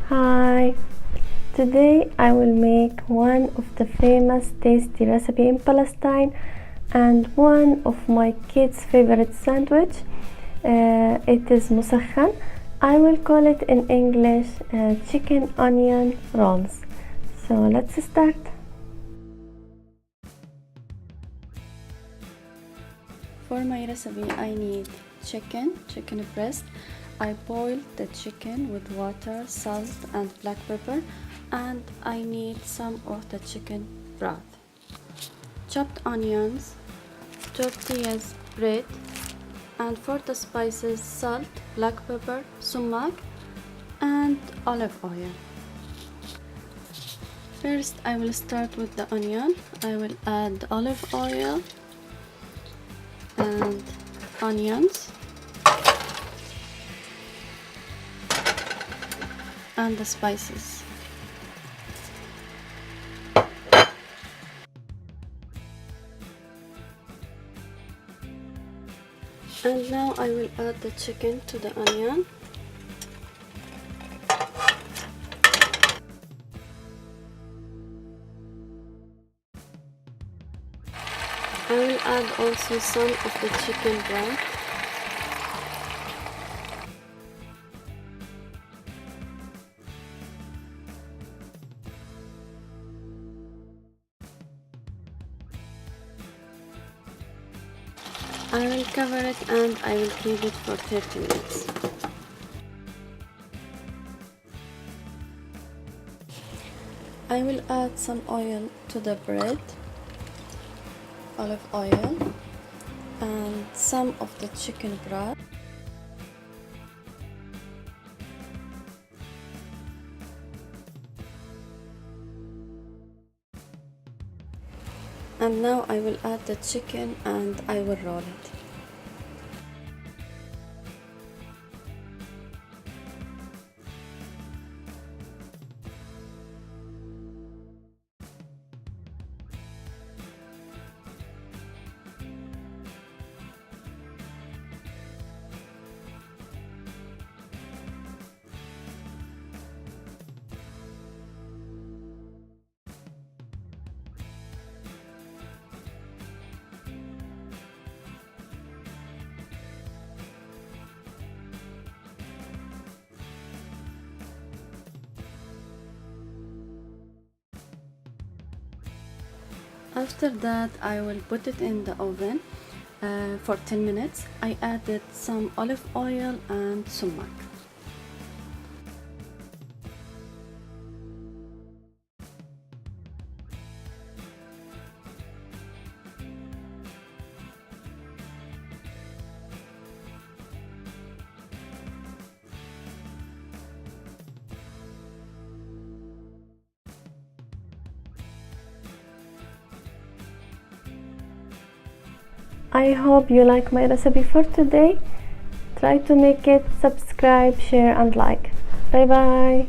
Hi! Today I will make one of the famous tasty recipe in Palestine and one of my kids' favorite sandwich. It is Musakhan. I will call it in English chicken onion rolls. So let's start. For my recipe I need chicken breast. I boiled the chicken with water, salt and black pepper, and I need some of the chicken broth, chopped onions, tortillas bread, and for the spices salt, black pepper, sumac and olive oil. First I will start with the onion. I will add olive oil and onions and the spices. And now I will add the chicken to the onion. I will add also some of the chicken broth. I will cover it and I will keep it for 30 minutes. I will add some oil to the bread, olive oil, and some of the chicken broth. And now I will add the chicken and I will roll it. After that I will put it in the oven for 10 minutes. I added some olive oil and sumac. I hope you like my recipe for today. Try to make it, subscribe, share and like. Bye bye.